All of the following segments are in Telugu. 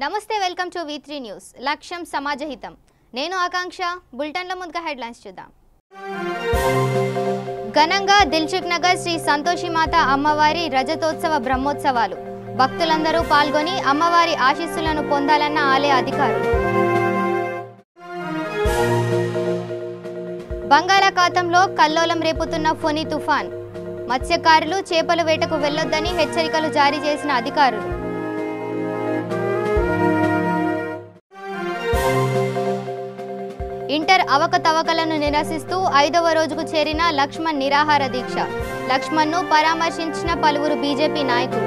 నమస్తే వెల్కమ్ టు V3 న్యూస్ లక్ష్యం సమాజహితం నేను ఆకాంక్ష బులెటిన్ల ముందుగా హెడ్లైన్స్ చూద్దాం ఘనంగా దిల్సుఖ్ నగర్ శ్రీ సంతోషి మాత అమ్మవారి రజతోత్సవ బ్రహ్మోత్సవాలు భక్తులందరూ పాల్గొని అమ్మవారి ఆశీస్సులను పొందాలన్న ఆలయ అధికారులు బంగాళాఖాతంలో కల్లోలం రేపుతున్న ఫొని తుఫాన్ మత్స్యకారులు చేపల వేటకు వెళ్లొద్దని హెచ్చరికలు జారీ చేసిన అధికారులు ఇంటర్ అవకతవకలను నిరసిస్తూ 5వ రోజుకు చేరిన లక్ష్మణ్ నిరాహార దీక్ష లక్ష్మణ్ను పరామర్శించిన పలువురు బీజేపీ నాయకులు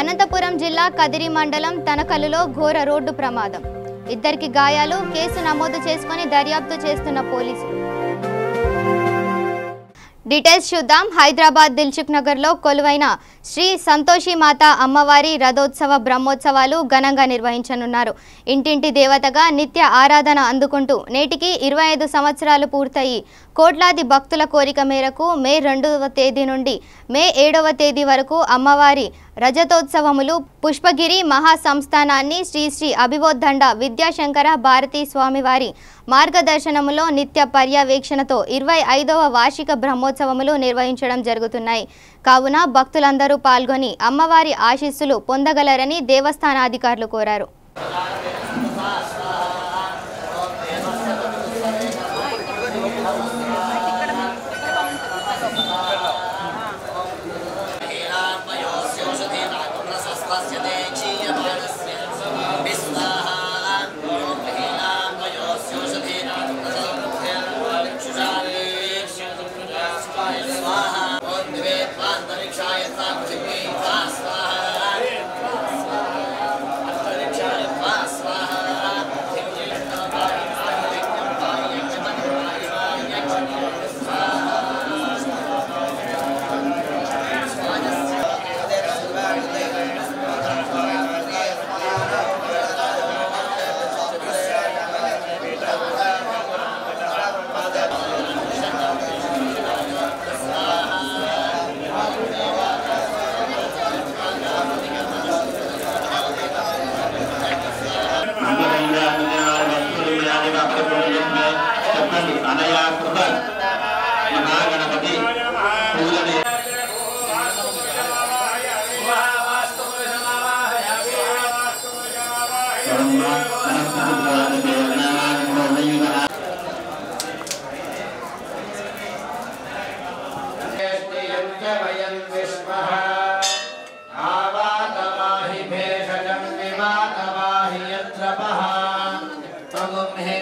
అనంతపురం జిల్లా కదిరి మండలం తనకలులో ఘోర రోడ్డు ప్రమాదం ఇద్దరికి గాయాలు కేసు నమోదు చేసుకొని దర్యాప్తు చేస్తున్న పోలీసులు డీటెయిల్స్ చూద్దాం హైదరాబాద్ దిల్సుఖ్ నగర్లో కొలువైన శ్రీ సంతోషి మాత అమ్మవారి రథోత్సవ బ్రహ్మోత్సవాలు ఘనంగా నిర్వహించనున్నారు ఇంటింటి దేవతగా నిత్య ఆరాధన అందుకుంటూ నేటికి 25 సంవత్సరాలు పూర్తయి కోట్లాది భక్తుల కోరిక మేరకు మే 2వ తేదీ నుండి మే 7వ తేదీ వరకు అమ్మవారి రజతోత్సవములు పుష్పగిరి మహాసంస్థానాన్ని శ్రీ శ్రీ అభివోద్దండ విద్యాశంకర భారతీ స్వామివారి మార్గదర్శనములో నిత్య పర్యవేక్షణతో 25వ వార్షిక బ్రహ్మోత్సవములు నిర్వహించడం జరుగుతున్నాయి కావున భక్తులందరూ పాల్గొని అమ్మవారి ఆశీస్సులు పొందగలరని దేవస్థానాధికారులు కోరారు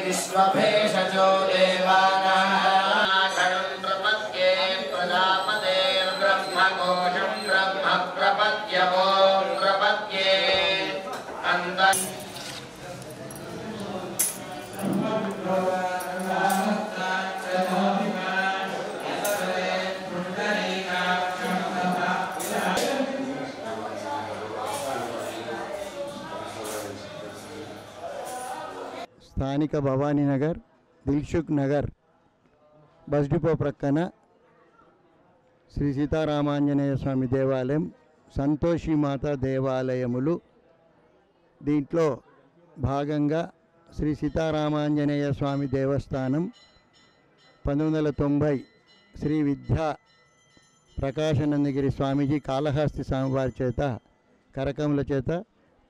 विश्वभेषजो देवानाखं प्रपद्ये प्रजापतेर्ब्रह्मकोशं ब्रह्म प्रपद्यवो प्रपद्ये స్థానిక భవానీనగర్ దిల్సుఖ్ నగర్ బస్ డిపో ప్రక్కన శ్రీ సీతారామాంజనేయ స్వామి దేవాలయం సంతోషి మాత దేవాలయములు దీంట్లో భాగంగా శ్రీ సీతారామాంజనేయ స్వామి దేవస్థానం 1990 శ్రీ విద్యా ప్రకాశానందగిరి స్వామీజీ కాళహస్తి స్వామివారి చేత కరకముల చేత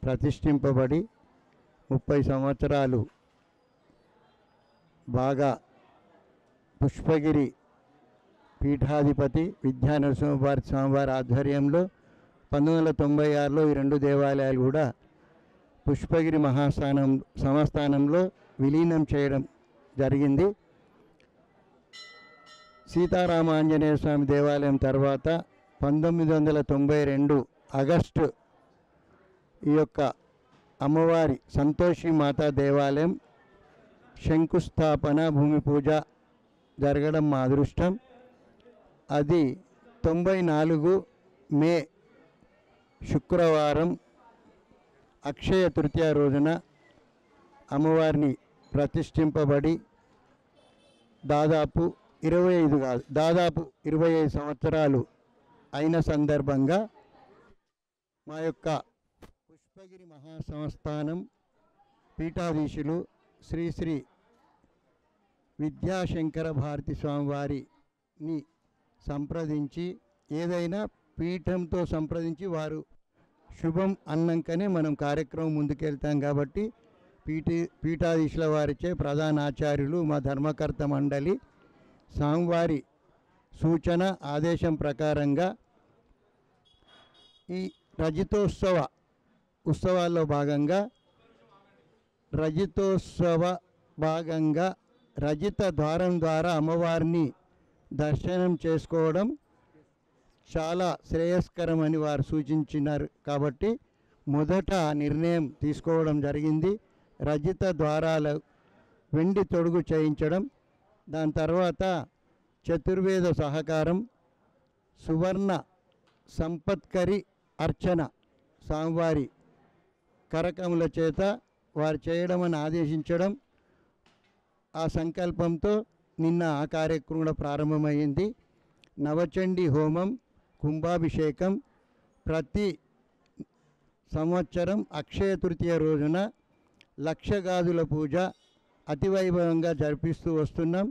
ప్రతిష్ఠింపబడి 30 సంవత్సరాలు బాగా పుష్పగిరి పీఠాధిపతి విద్యా నరసింహభారతి స్వామివారి ఆధ్వర్యంలో 1996లో ఈ రెండు దేవాలయాలు కూడా పుష్పగిరి సంస్థానంలో విలీనం చేయడం జరిగింది. సీతారామాంజనేయ స్వామి దేవాలయం తర్వాత 1992 ఆగస్టు ఈ యొక్క అమ్మవారి సంతోషి మాతా దేవాలయం శంకుస్థాపన భూమి పూజ జరగడం మా అదృష్టం. అది 94 మే శుక్రవారం అక్షయ తృతీయ రోజున అమ్మవారిని ప్రతిష్ఠింపబడి దాదాపు 25 సంవత్సరాలు అయిన సందర్భంగా మా యొక్క పుష్పగిరి మహాసంస్థానం పీఠాధీశులు శ్రీ శ్రీ విద్యాశంకర భారతి స్వామి వారిని సంప్రదించి ఏదైనా పీఠంతో సంప్రదించి వారు శుభం అన్నంకనే మనం కార్యక్రమం ముందుకెళ్తాం. కాబట్టి పీఠాధీశుల వారిచే ప్రధాన ఆచార్యులు మా ధర్మకర్త మండలి స్వామివారి సూచన ఆదేశం ప్రకారంగా ఈ ఉత్సవాల్లో భాగంగా రజిత ద్వారం ద్వారా అమ్మవారిని దర్శనం చేసుకోవడం చాలా శ్రేయస్కరమని వారు సూచించినారు. కాబట్టి మొదట నిర్ణయం తీసుకోవడం జరిగింది. రజిత ద్వారాల వెండి తొడుగు చేయించడం, దాని తర్వాత చతుర్వేద సహకారం, సువర్ణ సంపత్కరి అర్చన స్వామివారి కరకముల చేత వారు చేయడమని ఆదేశించడం, ఆ సంకల్పంతో నిన్న ఆ కార్యక్రమం కూడా ప్రారంభమైంది. నవచండీ హోమం, కుంభాభిషేకం, ప్రతి సంవత్సరం అక్షయ తృతీయ రోజున లక్షగాదుల పూజ అతివైభవంగా జరిపిస్తూ వస్తున్నాం.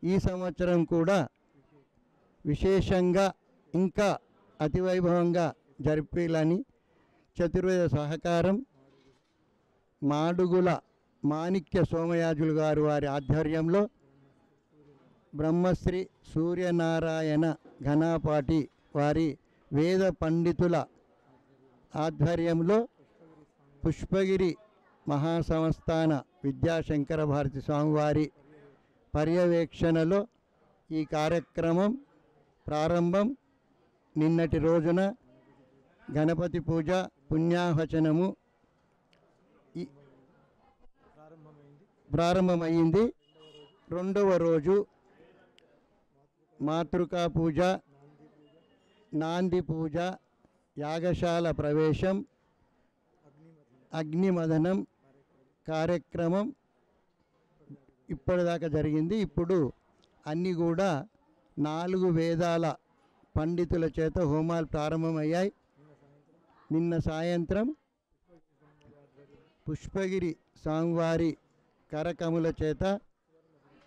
ఈ సంవత్సరం కూడా విశేషంగా ఇంకా అతివైభవంగా జరిపేయాలని చతుర్వేద సహకారం మాడుగుల మాణిక్య సోమయాజులు గారు వారి ఆధ్వర్యంలో బ్రహ్మశ్రీ సూర్యనారాయణ ఘనాపాటి వారి వేద పండితుల ఆధ్వర్యంలో పుష్పగిరి మహాసంస్థాన విద్యాశంకర భారతి స్వామివారి పర్యవేక్షణలో ఈ కార్యక్రమం ప్రారంభం. నిన్నటి రోజున గణపతి పూజ, పుణ్యాహవచనము ప్రారంభమైంది. రెండవ రోజు మాతృకా పూజ, నాంది పూజ, యాగశాల ప్రవేశం, అగ్నిమదనం కార్యక్రమం ఇప్పటిదాకా జరిగింది. ఇప్పుడు అన్నీ కూడా 4 వేదాల పండితుల చేత హోమాలు ప్రారంభమయ్యాయి. నిన్న సాయంత్రం పుష్పగిరి స్వామివారి కరకముల చేత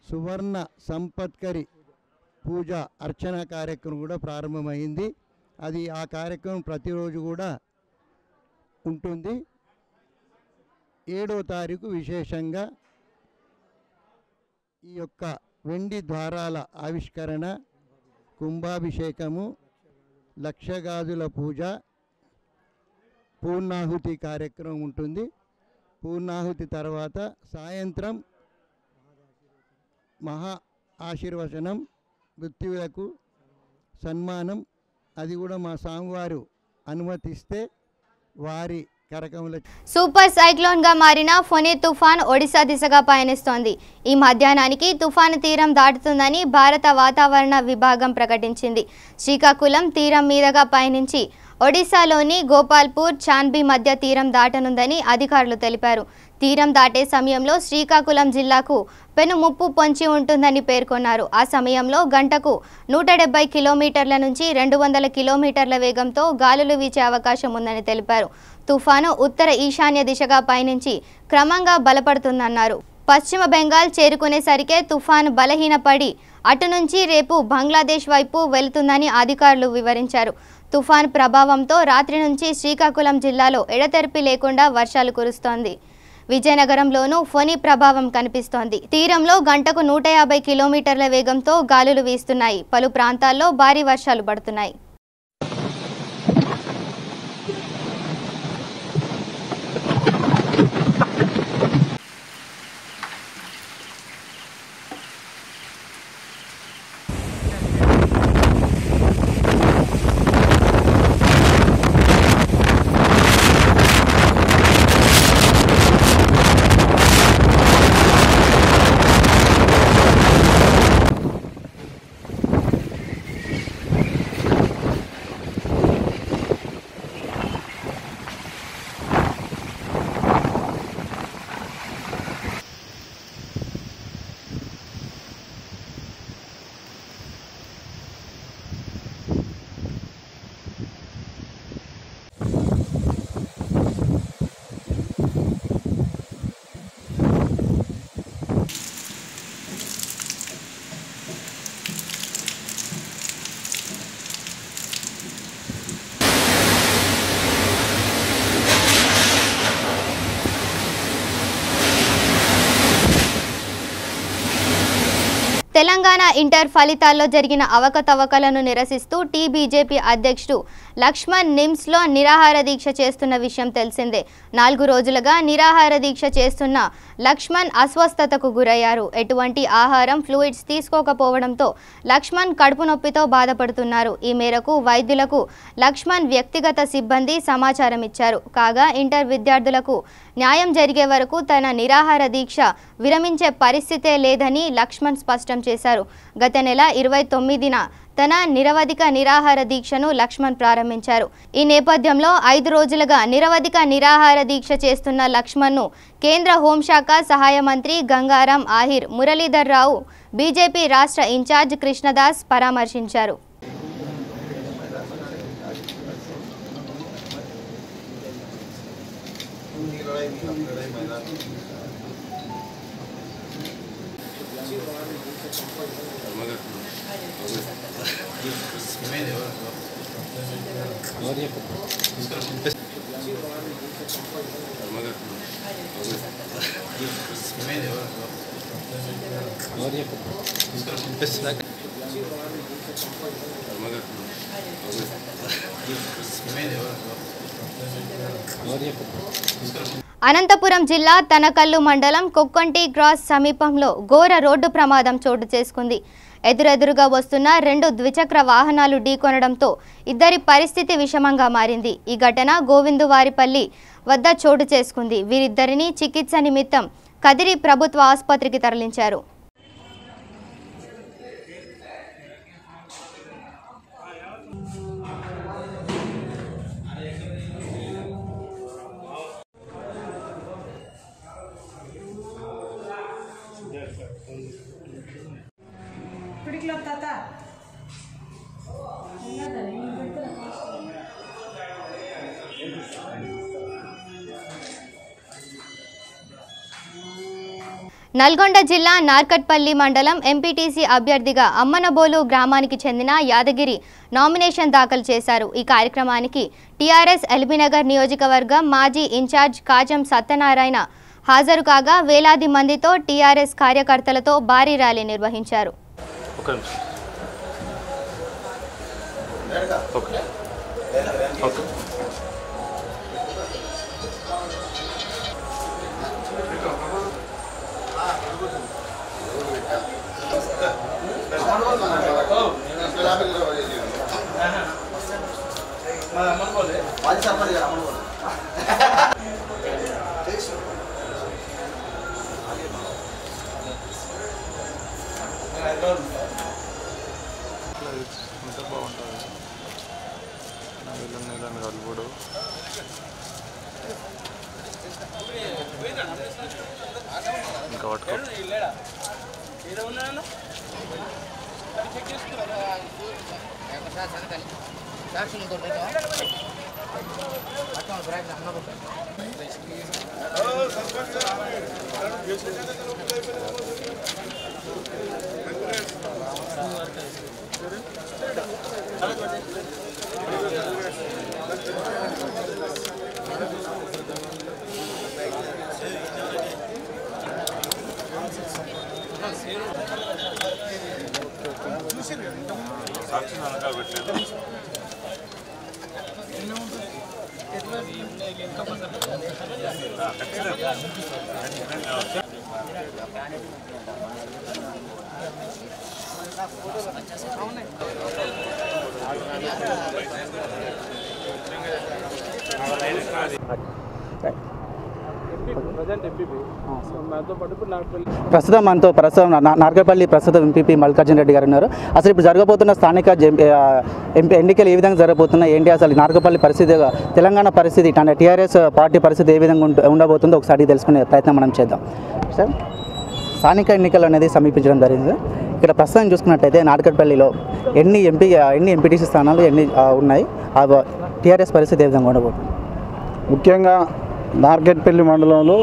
సువర్ణ సంపత్కరి పూజ అర్చన కార్యక్రమం కూడా ప్రారంభమైంది. ఆ కార్యక్రమం ప్రతిరోజు కూడా ఉంటుంది. 7వ తారీఖు విశేషంగా ఈ యొక్క వెండి ద్వారాల ఆవిష్కరణ, కుంభాభిషేకము, లక్షగాదుల పూజ, పూర్ణాహుతి కార్యక్రమం ఉంటుంది. పూర్ణాహుతి తర్వాత సాయంత్రం మహా ఆశీర్వచనం, మృత్యువులకు సన్మానం. అది కూడా మా స్వామివారు అనుమతిస్తే వారి కరకముల. సూపర్ సైక్లోన్ గా మారిన ఫొని తుఫాన్ ఒడిశా దిశగా పయనిస్తోంది. ఈ మధ్యాహ్నానికి తుఫాను తీరం దాటుతుందని భారత వాతావరణ విభాగం ప్రకటించింది. శ్రీకాకుళం తీరం మీదుగా పయనించి ఒడిశాలోని గోపాల్పూర్, చాన్బీ మధ్య తీరం దాటనుందని అధికారులు తెలిపారు. తీరం దాటే సమయంలో శ్రీకాకుళం జిల్లాకు పెను ముప్పు పొంచి ఉంటుందని పేర్కొన్నారు. ఆ సమయంలో గంటకు 170 కిలోమీటర్ల నుంచి 200 కిలోమీటర్ల వేగంతో గాలులు వీచే అవకాశం ఉందని తెలిపారు. తుఫాను ఉత్తర ఈశాన్య దిశగా పయనించి క్రమంగా బలపడుతుందన్నారు. పశ్చిమ బెంగాల్ చేరుకునేసరికే తుఫాను బలహీనపడి అటు నుంచి రేపు బంగ్లాదేశ్ వైపు వెళుతుందని అధికారులు వివరించారు. తుఫాను ప్రభావంతో రాత్రి నుంచి శ్రీకాకుళం జిల్లాలో ఎడతెరిపి లేకుండా వర్షాలు కురుస్తోంది. విజయనగరంలోనూ ఫొని ప్రభావం కనిపిస్తోంది. తీరంలో గంటకు 150 కిలోమీటర్ల వేగంతో గాలులు వీస్తున్నాయి. పలు ప్రాంతాల్లో భారీ వర్షాలు పడుతున్నాయి. తెలంగాణ ఇంటర్ ఫలితాల్లో జరిగిన అవకతవకలను నిరసిస్తూ టీబీజేపీ అధ్యక్షుడు లక్ష్మణ్ నిమ్స్లో నిరాహార దీక్ష చేస్తున్న విషయం తెలిసిందే. 4 రోజులుగా నిరాహార దీక్ష చేస్తున్న లక్ష్మణ్ అస్వస్థతకు గురయ్యారు. ఎటువంటి ఆహారం, ఫ్లూయిడ్స్ తీసుకోకపోవడంతో లక్ష్మణ్ కడుపు నొప్పితో బాధపడుతున్నారు. ఈ మేరకు వైద్యులకు లక్ష్మణ్ వ్యక్తిగత సిబ్బంది సమాచారం ఇచ్చారు. కాగా ఇంటర్ విద్యార్థులకు న్యాయం జరిగే వరకు తన నిరాహార దీక్ష విరమించే పరిస్థితే లేదని లక్ష్మణ్ స్పష్టం చేశారు. గత నెల 29న తన నిరవధిక నిరాహార దీక్షను లక్ష్మణ్ ప్రారంభించారు. ఈ నేపథ్యంలో 5 రోజులుగా నిరవధిక నిరాహార దీక్ష చేస్తున్న లక్ష్మణ్ను కేంద్ర హోంశాఖ సహాయ మంత్రి గంగారాం ఆహిర్, మురళీధర్ రావు, బీజేపీ రాష్ట్ర ఇన్ఛార్జ్ కృష్ణదాస్ పరామర్శించారు. అనంతపురం జిల్లా తనకల్లు మండలం కొక్కంటి క్రాస్ సమీపంలో ఘోర రోడ్డు ప్రమాదం చోటు చేసుకుంది. ఎదురెదురుగా వస్తున్న 2 ద్విచక్ర వాహనాలు ఢీకొనడంతో ఇద్దరి పరిస్థితి విషమంగా మారింది. ఈ ఘటన గోవిందువారిపల్లి వద్ద చోటు చేసుకుంది. వీరిద్దరిని చికిత్స నిమిత్తం కదిరి ప్రభుత్వ ఆసుపత్రికి తరలించారు. నల్గొండ జిల్లా నార్కట్పల్లి మండలం ఎంపీటీసీ అభ్యర్థిగా అమ్మనబోలు గ్రామానికి చెందిన యాదగిరి నామినేషన్ దాఖలు చేశారు. ఈ కార్యక్రమానికి టీఆర్ఎస్ ఎల్బీనగర్ నియోజకవర్గం మాజీ ఇన్ఛార్జ్ కాజం సత్యనారాయణ హాజరు కాగా వేలాది మందితో టీఆర్ఎస్ కార్యకర్తలతో భారీ ర్యాలీ నిర్వహించారు. ప్రస్తుతం నార్కట్పల్లి ప్రస్తుతం ఎంపీపీ మల్లికార్జున రెడ్డి గారు ఉన్నారు. అసలు ఇప్పుడు జరగబోతున్న స్థానిక ఎన్నికలు ఏ విధంగా జరగబోతున్నాయి, ఏంటి అసలు నార్కట్పల్లి పరిస్థితి, తెలంగాణ పరిస్థితి, టీఆర్ఎస్ పార్టీ పరిస్థితి ఏ విధంగా ఉండబోతుందో ఒకసారి తెలుసుకునే ప్రయత్నం మనం చేద్దాం. సార్, స్థానిక ఎన్నికలు అనేది సమీపించడం జరిగింది. ఇక్కడ ప్రస్తుతం చూసుకున్నట్టయితే నార్కట్పల్లిలో ఎన్ని ఎంపీటీసీ స్థానాలు ఉన్నాయి, టీఆర్ఎస్ పరిస్థితి ఏ విధంగా ఉండబోతుంది? ముఖ్యంగా నార్కట్పల్లి మండలంలో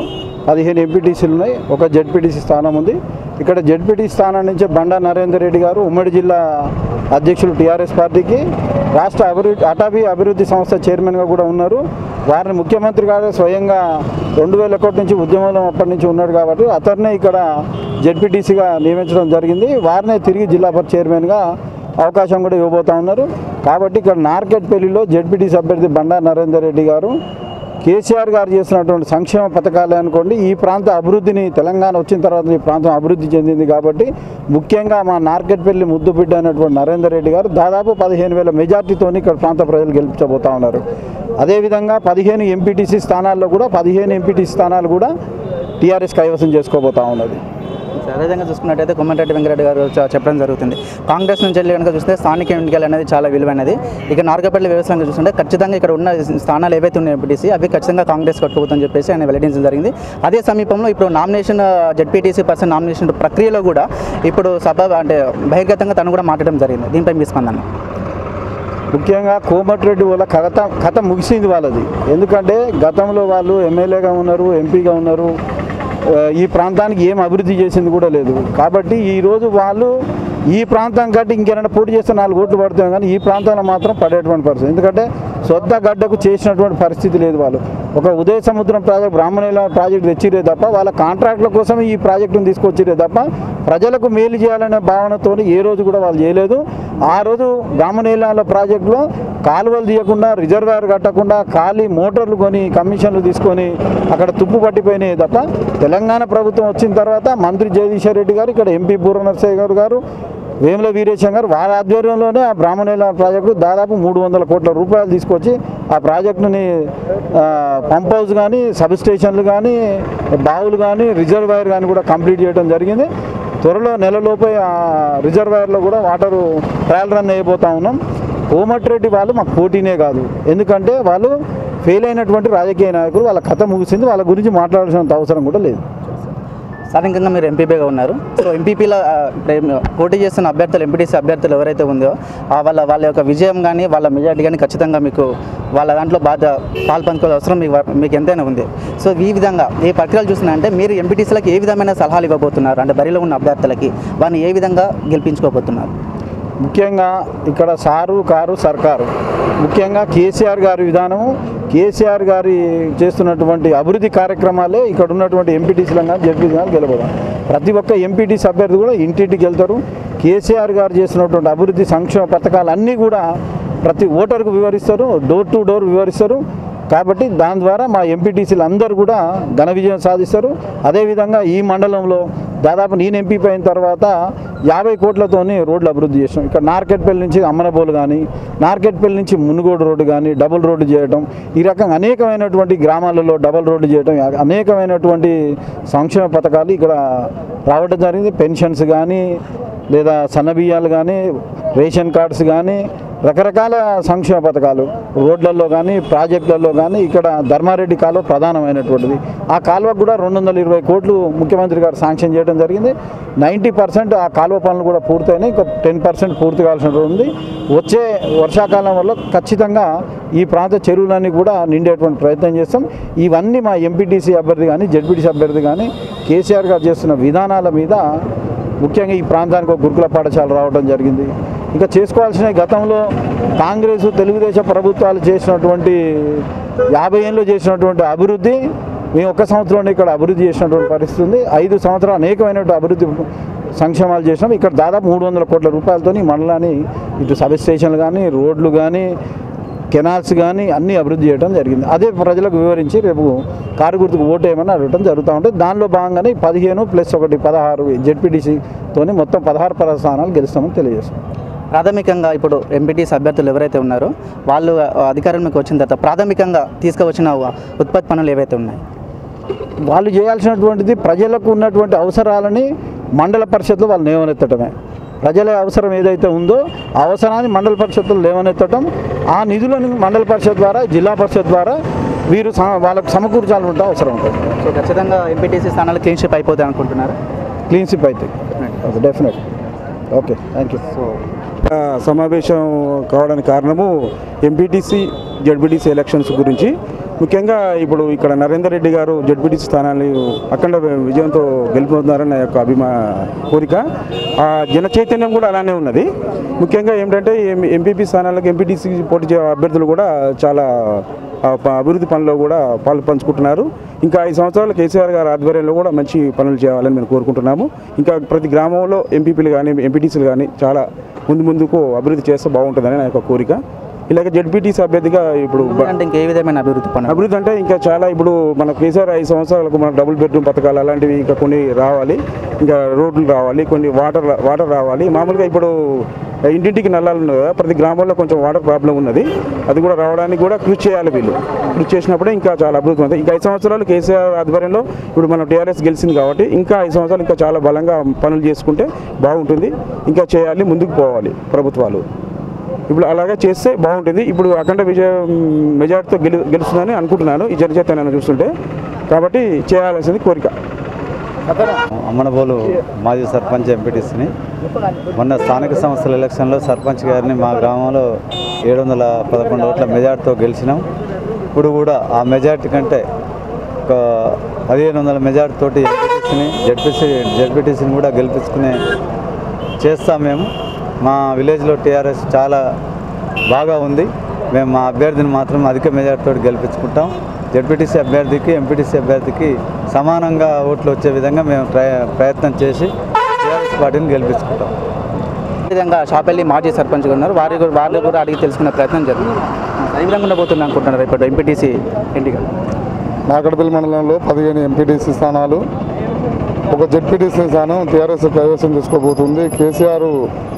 15 ఎంపీటీసీలు ఉన్నాయి, ఒక జెడ్పీటీసీ స్థానం ఉంది. ఇక్కడ జెడ్పీటీ స్థానం నుంచి బండా నరేందర్ రెడ్డి గారు ఉమ్మడి జిల్లా అధ్యక్షులు టీఆర్ఎస్ పార్టీకి, రాష్ట్ర అటవీ అభివృద్ధి సంస్థ చైర్మన్గా కూడా ఉన్నారు. వారిని ముఖ్యమంత్రి గారు స్వయంగా 2001 నుంచి ఉద్యమంలో అప్పటి నుంచి ఉన్నాడు కాబట్టి అతన్నే ఇక్కడ జెడ్పీటీసీగా నియమించడం జరిగింది. వారినే తిరిగి జిల్లా పరిషత్ చైర్మన్గా అవకాశం కూడా ఇవ్వబోతా ఉన్నారు. కాబట్టి ఇక్కడ నార్కెట్పల్లిలో జెడ్పీటీసీ అభ్యర్థి బండా నరేందర్ రెడ్డి గారు కేసీఆర్ గారు చేసినటువంటి సంక్షేమ పథకాలే అనుకోండి, ఈ ప్రాంత అభివృద్ధిని తెలంగాణ వచ్చిన తర్వాత ఈ ప్రాంతం అభివృద్ధి చెందింది. కాబట్టి ముఖ్యంగా మా నార్కెట్పల్లి ముద్దుబిడ్డ అయినటువంటి నరేందర్ రెడ్డి గారు దాదాపు 15,000 మెజార్టీతో ఇక్కడ ప్రాంత ప్రజలు గెలిపించబోతా ఉన్నారు. అదేవిధంగా 15 ఎంపీటీసీ స్థానాల్లో కూడా 15 ఎంపీటీసీ స్థానాలు కూడా టీఆర్ఎస్ కైవసం చేసుకోబోతా ఉన్నది. అదేవిధంగా చూసుకున్నట్టయితే కోమటిరెడ్డి వెంకరెడ్డి గారు చెప్పడం జరుగుతుంది. కాంగ్రెస్ నుంచి వెళ్ళి కనుక చూస్తే స్థానిక ఎన్నికలు అనేది చాలా విలువైనది. ఇక నార్కెట్పల్లి వ్యవస్థను చూస్తుంటే ఖచ్చితంగా ఇక్కడ ఉన్న స్థానాలు ఏవైతే ఉన్నాయి ఎంపీటీసీ అవి ఖచ్చితంగా కాంగ్రెస్ కట్టుకోబోతుందని చెప్పేసి ఆయన వెల్లడించడం జరిగింది. అదే సమీపంలో ఇప్పుడు నామినేషన్ జెడ్పీటీసీ పర్సన్ నామినేషన్ ప్రక్రియలో కూడా ఇప్పుడు బహిర్గతంగా తను కూడా మాట్లాడడం జరిగింది. దీనిపై మీ స్పందన? ముఖ్యంగా కోమటిరెడ్డి వాళ్ళ కథ ముగిసింది వాళ్ళది. ఎందుకంటే గతంలో వాళ్ళు ఎమ్మెల్యేగా ఉన్నారు, ఎంపీగా ఉన్నారు, ఈ ప్రాంతానికి ఏం అభివృద్ధి చేసింది కూడా లేదు. కాబట్టి ఈరోజు వాళ్ళు ఈ ప్రాంతం కంటే ఇంకేమైనా పోటీ చేస్తే 4 ఓట్లు పడుతుంది, కానీ ఈ ప్రాంతంలో మాత్రం పడేటువంటి పరిస్థితి. ఎందుకంటే సొంత గడ్డకు చేసినటువంటి పరిస్థితి లేదు. వాళ్ళు ఒక ఉదయ సముద్రం ప్రాజెక్ట్, బ్రాహ్మణుల ప్రాజెక్టు తెచ్చిరే తప్ప వాళ్ళ కాంట్రాక్టుల కోసం ఈ ప్రాజెక్టును తీసుకొచ్చిరే తప్ప ప్రజలకు మేలు చేయాలనే భావనతో ఏ రోజు కూడా వాళ్ళు చేయలేదు. ఆ రోజు బ్రాహ్మణుల ప్రాజెక్టులో కాలువలు తీయకుండా, రిజర్వాయర్ కట్టకుండా, ఖాళీ మోటార్లు కొని కమిషన్లు తీసుకొని అక్కడ తుప్పు పట్టిపోయినాయి తప్ప తెలంగాణ ప్రభుత్వం వచ్చిన తర్వాత మంత్రి జగదీశ్వర్ రెడ్డి గారు, ఇక్కడ ఎంపీ బూర నరసయ్య గారు, వేముల వీరేశం గారు వారి ఆధ్వర్యంలోనే ఆ బ్రాహ్మణుల ప్రాజెక్టు దాదాపు 300 కోట్ల రూపాయలు తీసుకొచ్చి ఆ ప్రాజెక్టుని పంప్ హౌస్ కానీ, సబ్ స్టేషన్లు కానీ, బావులు కానీ, రిజర్వాయర్ కానీ కూడా కంప్లీట్ చేయడం జరిగింది. త్వరలో నెలలోపే ఆ రిజర్వాయర్లో కూడా వాటరు ట్రయల్ రన్ అయిపోతా ఉన్నాం. కోమటిరెడ్డి వాళ్ళు మాకు పోటీనే కాదు, ఎందుకంటే వాళ్ళు ఫెయిల్ అయినటువంటి రాజకీయ నాయకులు. వాళ్ళ కథ ముగిసింది, వాళ్ళ గురించి మాట్లాడాల్సినంత అవసరం కూడా లేదు. స్థానికంగా మీరు ఎంపీపీగా ఉన్నారు. సో ఎంపీపీలో పోటీ చేస్తున్న అభ్యర్థులు, ఎంపీటీసీ అభ్యర్థులు ఎవరైతే ఉందో వాళ్ళ యొక్క విజయం కానీ వాళ్ళ మెజార్టీ కానీ ఖచ్చితంగా మీకు వాళ్ళ దాంట్లో పాల్పంచుకోవాల్సిన అవసరం మీకు ఎంతైనా ఉంది. సో ఈ విధంగా ఈ ప్రక్రియలు చూస్తున్నారంటే మీరు ఎంపీటీసీలకు ఏ విధమైన సలహాలు ఇవ్వబోతున్నారు? అంటే బరిలో ఉన్న అభ్యర్థులకి వారిని ఏ విధంగా గెలిపించుకోబోతున్నారు? ముఖ్యంగా ఇక్కడ సారు కారు సర్కారు, ముఖ్యంగా కేసీఆర్ గారి విధానము, కేసీఆర్ గారి చేస్తున్నటువంటి అభివృద్ధి కార్యక్రమాలే ఇక్కడ ఉన్నటువంటి ఎంపీటీసీలను కానీ జెడ్పీసీ గెలవడం. ప్రతి ఒక్క ఎంపీటీసీ అభ్యర్థి కూడా ఇంటింటికి వెళ్తారు. కేసీఆర్ గారు చేస్తున్నటువంటి అభివృద్ధి సంక్షేమ పథకాలన్నీ కూడా ప్రతి ఓటర్కు వివరిస్తారు, డోర్ టు డోర్ వివరిస్తారు. కాబట్టి దాని ద్వారా మా ఎంపీటీసీలు అందరూ కూడా ఘన విజయం సాధిస్తారు. అదేవిధంగా ఈ మండలంలో దాదాపు నేను ఎంపీ అయిన తర్వాత 50 కోట్లతోని రోడ్లు అభివృద్ధి చేసాం. ఇక్కడ నార్కెట్పల్లి నుంచి అమ్మనబోలు కానీ, నార్కెట్పల్లి నుంచి మునుగోడు రోడ్డు కానీ డబుల్ రోడ్డు చేయడం, ఈ రకంగా అనేకమైనటువంటి గ్రామాలలో డబుల్ రోడ్డు చేయడం, అనేకమైనటువంటి సంక్షేమ పథకాలు ఇక్కడ రావడం జరిగింది. పెన్షన్స్ కానీ, లేదా సన్నబియ్యాలు కానీ, రేషన్ కార్డ్స్ కానీ, రకరకాల సంక్షేమ పథకాలు రోడ్లలో కానీ, ప్రాజెక్టులలో కానీ. ఇక్కడ ధర్మారెడ్డి కాలువ ప్రధానమైనటువంటిది. ఆ కాలువకు కూడా 220 కోట్లు ముఖ్యమంత్రి గారు శాంక్షన్ చేయడం జరిగింది. 90% ఆ కాలువ పనులు కూడా పూర్తయినాయి. ఇంకా 10% పూర్తి కావాల్సి ఉంది. వచ్చే వర్షాకాలం వల్ల ఖచ్చితంగా ఈ ప్రాంత చెరువులన్నీ కూడా నిండేటువంటి ప్రయత్నం చేస్తాం. ఇవన్నీ మా ఎంపీటీసీ అభ్యర్థి కానీ, జెడ్పీటీసీ అభ్యర్థి కానీ కేసీఆర్ గారు చేస్తున్న విధానాల మీద, ముఖ్యంగా ఈ ప్రాంతానికి ఒక గురుకుల పాఠశాల రావడం జరిగింది. ఇంకా చేసుకోవాల్సిన గతంలో కాంగ్రెస్ తెలుగుదేశం ప్రభుత్వాలు చేసినటువంటి 50 ఏళ్ళు చేసినటువంటి అభివృద్ధి మేము 1 సంవత్సరంలో ఇక్కడ అభివృద్ధి చేసినటువంటి పరిస్థితి ఉంది. 5 సంవత్సరాలు అనేకమైనటువంటి అభివృద్ధి సంక్షేమాలు చేసినాం. ఇక్కడ దాదాపు 300 కోట్ల రూపాయలతో ఈ మండలాన్ని ఇటు సబ్ స్టేషన్లు కానీ, రోడ్లు కానీ, కెనాల్స్ కానీ అన్నీ అభివృద్ధి చేయడం జరిగింది. అదే ప్రజలకు వివరించి రేపు కారు గుర్తుకు ఓటు వేయమని అడగడం జరుగుతూ ఉంటుంది. దానిలో భాగంగానే 15 + 1 16 జెడ్పీటీసీతోని మొత్తం 16 స్థానాలు గెలుస్తామని తెలియజేస్తాం. ప్రాథమికంగా ఇప్పుడు ఎంపీటీసీ అభ్యర్థులు ఎవరైతే ఉన్నారో వాళ్ళు అధికారంలోకి వచ్చిన తర్వాత ప్రాథమికంగా తీసుకువచ్చిన ఉత్పత్తి పనులు ఏవైతే ఉన్నాయి వాళ్ళు చేయాల్సినటువంటిది ప్రజలకు ఉన్నటువంటి అవసరాలని మండల పరిషత్లో వాళ్ళు లేవనెత్తడమే. ప్రజల అవసరం ఏదైతే ఉందో ఆ అవసరాన్ని మండల పరిషత్తులు లేవనెత్తడం, ఆ నిధులను మండల పరిషత్ ద్వారా, జిల్లా పరిషత్ ద్వారా వీరు వాళ్ళకు సమకూర్చాలని ఉంటే అవసరం ఉంటుంది. సో ఖచ్చితంగా ఎంపీటీసీ స్థానాలు క్లీన్ షిప్ అయిపోతాయి అనుకుంటున్నారు? క్లీన్ షిప్ అవుతాయి, definite. Okay, thank you. So సమావేశం కావడానికి కారణము ఎంపీటీసీ జెడ్పీటీసీ ఎలక్షన్స్ గురించి ముఖ్యంగా ఇప్పుడు ఇక్కడ నరేందర్ రెడ్డి గారు జడ్పీటీసీ స్థానాన్ని అఖండ విజయంతో గెలుపొందారని నా యొక్క కోరిక. ఆ జన చైతన్యం కూడా అలానే ఉన్నది. ముఖ్యంగా ఏంటంటే ఎంపీపీ స్థానాలకు ఎంపీటీసీ పోటీ చేసే అభ్యర్థులు కూడా చాలా అభివృద్ధి పనుల్లో కూడా పాలు పంచుకుంటున్నారు. ఇంకా 5 సంవత్సరాలు కేసీఆర్ గారి ఆధ్వర్యంలో కూడా మంచి పనులు చేయాలని మేము కోరుకుంటున్నాము. ఇంకా ప్రతి గ్రామంలో ఎంపీపీలు కానీ ఎంపీటీసీలు కానీ చాలా ముందుకు అభివృద్ధి చేస్తే బాగుంటుందని నా యొక్క కోరిక. ఇలాగ జడ్పీటీసీ అభ్యర్థిగా ఇప్పుడు ఇంకే విధమైన అభివృద్ధి అంటే ఇంకా చాలా ఇప్పుడు మన కేసీఆర్ 5 సంవత్సరాలకు మన డబుల్ బెడ్రూమ్ పథకాలు అలాంటివి ఇంకా కొన్ని రావాలి. ఇంకా రోడ్లు రావాలి, కొన్ని వాటర్ రావాలి. మామూలుగా ఇప్పుడు ఇంటింటికి నల్లాలు ఉన్నాయి కదా, ప్రతి గ్రామంలో కొంచెం వాటర్ ప్రాబ్లం ఉన్నది. అది కూడా రావడానికి కూడా కృషి చేయాలి. వీళ్ళు కృషి చేసినప్పుడే ఇంకా చాలా అభివృద్ధి ఉంటుంది. ఇంకా 5 సంవత్సరాలు కేసీఆర్ ఆధ్వర్యంలో ఇప్పుడు మనం టీఆర్ఎస్ గెలిచింది కాబట్టి ఇంకా 5 సంవత్సరాలు ఇంకా చాలా బలంగా పనులు చేసుకుంటే బాగుంటుంది. ఇంకా చేయాలి, ముందుకు పోవాలి ప్రభుత్వాలు. ఇప్పుడు అలాగే చేస్తే బాగుంటుంది. ఇప్పుడు అఖండ మెజార్టీతో గెలుస్తుందని అనుకుంటున్నాను ఈ జనచైతన్యాన్ని చూస్తుంటే. కాబట్టి చేయాల్సింది కోరిక. అమ్మనబోలు మాజీ సర్పంచ్ ఎంపీటీసీని మొన్న స్థానిక సంస్థల ఎలక్షన్లో సర్పంచ్ గారిని మా గ్రామంలో 711 ఓట్ల మెజార్టీతో గెలిచినాం. ఇప్పుడు కూడా ఆ మెజార్టీ కంటే ఒక 1500 మెజార్టీ తోటి జడ్పీటీసీని కూడా గెలిపించుకునే చేస్తాం. మేము మా విలేజ్లో టీఆర్ఎస్ చాలా బాగా ఉంది. మేము మా అభ్యర్థిని మాత్రం అధిక మెజార్టీతో గెలిపించుకుంటాం. జడ్పీటీసీ అభ్యర్థికి ఎంపీటీసీ అభ్యర్థికి సమానంగా ఓట్లు వచ్చే విధంగా మేము ప్రయత్నం చేసి టీఆర్ఎస్ పార్టీని గెలిపించుకుంటాం. విధంగా షాపల్లి మాజీ సర్పంచ్గా ఉన్నారు. వాళ్ళు కూడా అడిగి తెలుసుకునే ప్రయత్నం జరుగుతుంది. ఏ విధంగా ఉండబోతుంది అనుకుంటున్నారు ఇప్పుడు ఎంపీటీసీ ఎన్నిక? నాగడపల్లి మండలంలో 15 ఎంపీటీసీ స్థానాలు, ఒక జడ్పీటీసీ స్థానం టీఆర్ఎస్ కైవసం చేసుకోబోతుంది. కేసీఆర్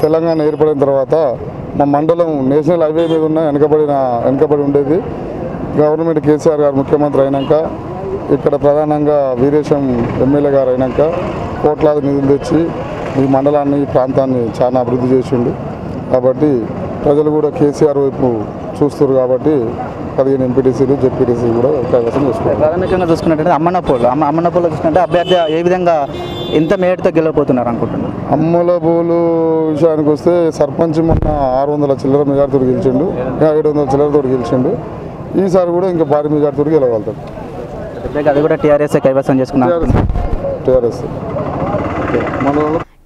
తెలంగాణ ఏర్పడిన తర్వాత మా మండలం నేషనల్ హైవే మీద ఉన్న వెనుకబడి ఉండేది. గవర్నమెంట్ కేసీఆర్ గారు ముఖ్యమంత్రి అయినాక, ఇక్కడ ప్రధానంగా వీరేశం ఎమ్మెల్యే గారు అయినాక కోట్లాది నిధులు తెచ్చి ఈ మండలాన్ని ఈ ప్రాంతాన్ని చాలా అభివృద్ధి చేసిండు. కాబట్టి ప్రజలు కూడా కేసీఆర్ వైపు చూస్తారు. కాబట్టి 15 ఎంపీటీసీలు జడ్పీటీసీ కూడా కైవసం చేసుకోవాలి. ప్రాథమికంగా చూసుకున్నట్టు అమ్మనపూర్లో చూసుకుంటే అభ్యర్థి ఏ విధంగా ఎంత మేరతో గెలవబోతున్నారు అనుకుంటున్నారు? అమ్మలబోలు విషయానికి వస్తే సర్పంచ్ మొన్న 600 చిల్లర మెజార్టీతో గెలిచిండు, 700 చిల్లరతో గెలిచిండు. ఈసారి కూడా ఇంకా భారీ మెజార్టీతో గెలవగలుగుతాడు. అది కూడా టీఆర్ఎస్ కైవసం చేసుకున్నారు. టీఆర్ఎస్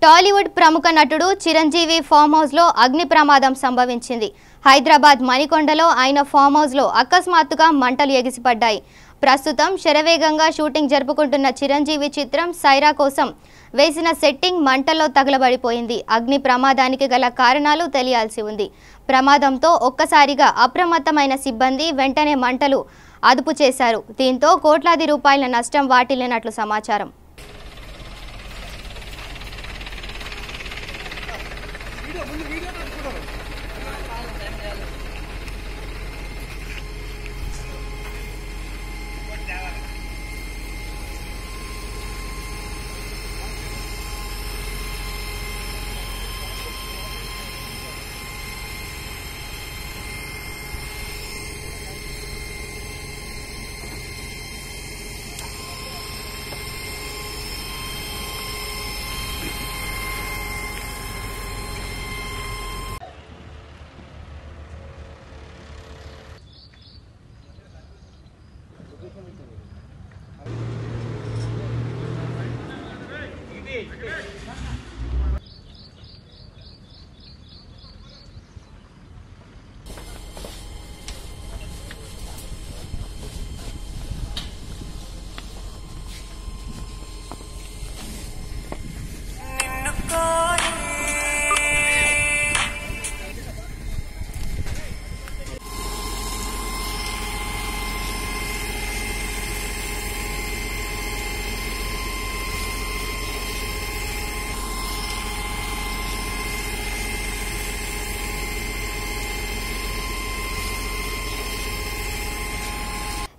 టాలీవుడ్ ప్రముఖ నటుడు చిరంజీవి ఫామ్ హౌస్లో అగ్ని ప్రమాదం సంభవించింది. హైదరాబాద్ మణికొండలో ఆయన ఫామ్ హౌస్లో అకస్మాత్తుగా మంటలు ఎగిసిపడ్డాయి. ప్రస్తుతం శరవేగంగా షూటింగ్ జరుపుకుంటున్న చిరంజీవి చిత్రం సైరా కోసం వేసిన సెట్టింగ్ మంటల్లో తగలబడిపోయింది. అగ్ని ప్రమాదానికి గల కారణాలు తెలియాల్సి ఉంది. ప్రమాదంతో ఒక్కసారిగా అప్రమత్తమైన సిబ్బంది వెంటనే మంటలు అదుపు చేశారు. దీంతో కోట్లాది రూపాయల నష్టం వాటిల్లినట్లు సమాచారం.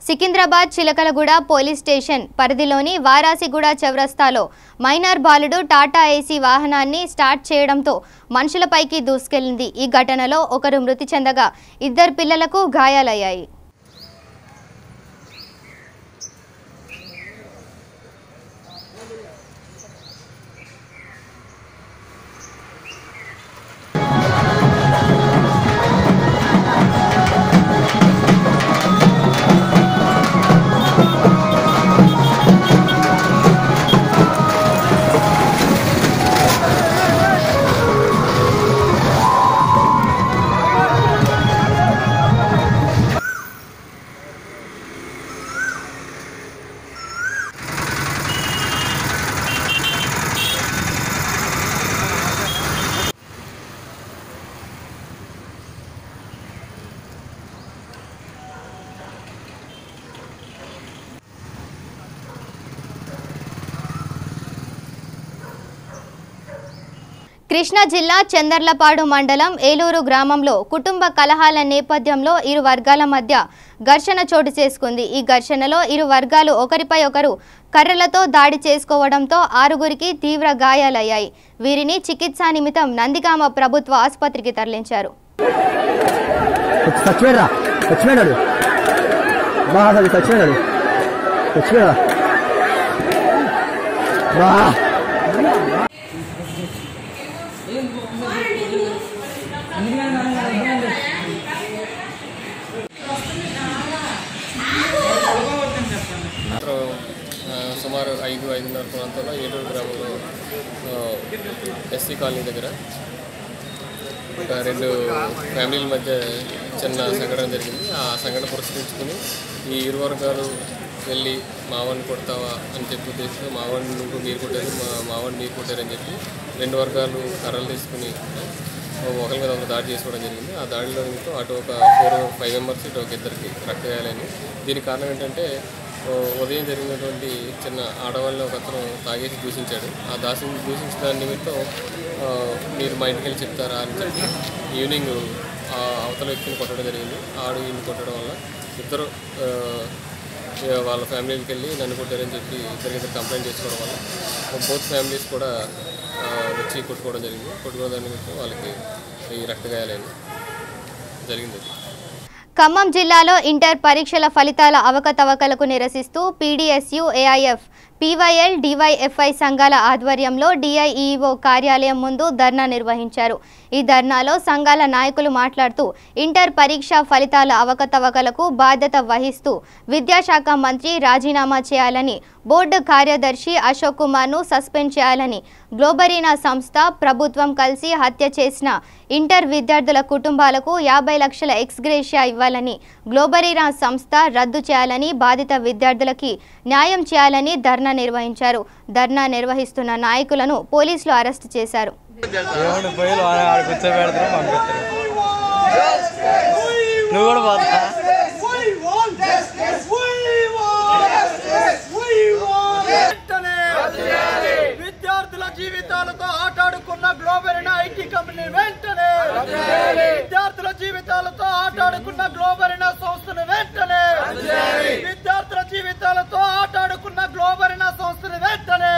సికింద్రాబాద్ చిలకలగూడ పోలీస్ స్టేషన్ పరిధిలోని వారాసిగూడ చౌరస్తాలో మైనర్ బాలుడు టాటా ఏసీ వాహనాన్ని స్టార్ట్ చేయడంతో మనుషులపైకి దూసుకెళ్లింది. ఈ ఘటనలో ఒకరు మృతి చెందగా 2 పిల్లలకు గాయాలయ్యాయి. కృష్ణా జిల్లా చందర్లపాడు మండలం ఏలూరు గ్రామంలో కుటుంబ కలహాల నేపథ్యంలో ఇరు వర్గాల మధ్య ఘర్షణ చోటు చేసుకుంది. ఈ ఘర్షణలో ఇరు వర్గాలు ఒకరిపై ఒకరు కర్రలతో దాడి చేసుకోవడంతో 6గురికి తీవ్ర గాయాలయ్యాయి. వీరిని చికిత్సా నిమిత్తం నందిగామ ప్రభుత్వ ఆసుపత్రికి తరలించారు. సుమారు 5-5:30 ప్రాంతంలో ఏలూరు గ్రామంలో ఎస్సీ కాలనీ దగ్గర ఒక 2 ఫ్యామిలీల మధ్య చిన్న సంఘటన జరిగింది. ఆ సంఘటన పురస్కరించుకుని ఈ ఇరు వర్గాలు వెళ్ళి మావాడిని కొడతావా అని చెప్పి ఉద్దేశంతో మావాడిని నువ్వు మీరు కొట్టారు, మావాడిని మీరు కొట్టారని చెప్పి 2 వర్గాలు కర్రలు తీసుకుని ఒకరి మీద ఒకరు దాడి చేసుకోవడం జరిగింది. ఆ దాడిలో నిమిత్తం అటు ఒక 4-5 మెంబర్స్ ఇటు ఒక 2కి రక్తగాయాలని. దీనికి కారణం ఏంటంటే ఉదయం జరిగినటువంటి చిన్న ఆడవాళ్ళని ఒక అతను తాగేసి దూషించాడు. ఆ దూషించిన దాని నిమిత్తం మీరు మా ఇంటికి వెళ్ళి చెప్తారా అని చెప్పి ఈవినింగ్ అవతల వ్యక్తిని కొట్టడం జరిగింది. ఆడు ఈయన్ని కొట్టడం వల్ల ఇద్దరు వాళ్ళ ఫ్యామిలీకి వెళ్ళి నన్ను కొట్టారని చెప్పి ఇద్దరు కంప్లైంట్ చేసుకోవడం వల్ల బోత్ ఫ్యామిలీస్ కూడా వచ్చి కొట్టుకోవడం జరిగింది. కొట్టుకోవడం దాని నిమిత్తం వాళ్ళకి ఈ రక్తగాయాలైంది జరిగింది. ఖమ్మం జిల్లాలో ఇంటర్ పరీక్షల ఫలితాల అవకతవకలకు నిరసిస్తూ పీడీఎస్యు, ఏఐఎఫ్, పీవైఎల్, డివైఎఫ్ఐ సంఘాల ఆధ్వర్యంలో డిఐఈఓ కార్యాలయం ముందు ధర్నా నిర్వహించారు. ఈ ధర్నాలో సంఘాల నాయకులు మాట్లాడుతూ ఇంటర్ పరీక్ష ఫలితాల అవకతవకలకు బాధ్యత వహిస్తూ విద్యాశాఖ మంత్రి రాజీనామా చేయాలని, బోర్డు కార్యదర్శి అశోక్ కుమార్ను సస్పెండ్ చేయాలని, గ్లోబరీనా సంస్థ, ప్రభుత్వం కలిసి హత్య చేసిన ఇంటర్ విద్యార్థుల కుటుంబాలకు 50 లక్షల ఎక్స్గ్రేషియా ఇవ్వాలని, గ్లోబరీనా సంస్థ రద్దు చేయాలని, బాధిత విద్యార్థులకి న్యాయం చేయాలని ధర్నా నిర్వహించారు. ధర్నా నిర్వహిస్తున్న నాయకులను పోలీసులు అరెస్టు చేశారు. విద్యార్థుల జీవితాలతో ఆటాడుకున్న గ్లోబరీనా ఐటీ కంపెనీ వెంటనే, విద్యార్థుల జీవితాలతో ఆటాడుకున్న గ్లోబరీనా సంస్థను వెంటనే, విద్యార్థుల జీవితాలతో ఆటాడుకున్న గ్లోబరీనా సంస్థను వెంటనే,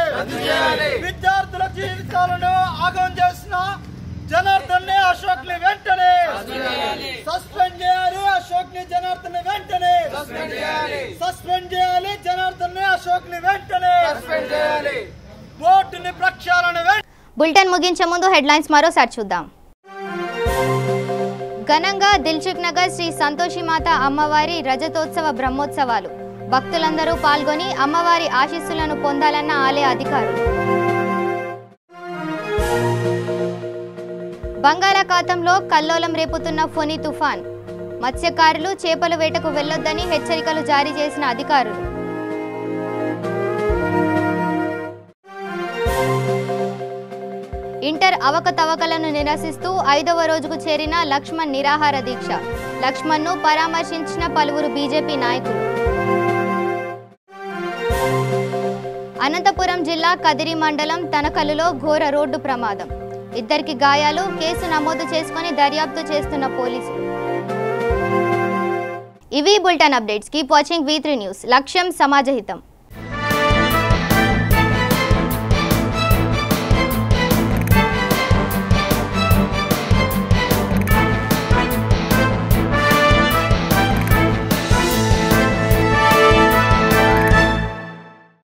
విద్యార్థుల జీవితాలను ఆగం చేసిన జనార్దన్ ని, అశోక్ ని వెంటనే సస్పెండ్ చేయాలి. అశోక్ ని, జనార్దన్ ని వెంటనే సస్పెండ్ చేయాలి. జనార్దన్ ని, అశోక్ ని వెంటనే బోర్డుని ప్రక్షాళన. బులెటిన్ ముగించే ముందు హెడ్లైన్స్ మరోసారి చూద్దాం. ఘనంగా దిల్సుఖ్ నగర్ శ్రీ సంతోషిమాత అమ్మవారి రజతోత్సవ బ్రహ్మోత్సవాలు. భక్తులందరూ పాల్గొని అమ్మవారి ఆశీస్సులను పొందాలన్న ఆలయ అధికారులు. బంగాళాఖాతంలో కల్లోలం రేపుతున్న ఫొని తుఫాన్. మత్స్యకారులు చేపల వేటకు వెళ్లొద్దని హెచ్చరికలు జారీ చేసిన అధికారులు. ఇంటర్ అవకతవకలను నిరసిస్తూ 5వ రోజుకు చేరిన లక్ష్మణ్ నిరాహార దీక్ష. లక్ష్మణ్ను పరామర్శించిన పలువురు బీజేపీ నాయకులు. అనంతపురం జిల్లా కదిరి మండలం తనకలులో ఘోర రోడ్డు ప్రమాదం. 2కి గాయాలు. కేసు నమోదు చేసుకుని దర్యాప్తు చేస్తున్న పోలీసులు. ఇవి bulletin updates. Keep watching V3 news. లక్ష్యం సమాజహితం.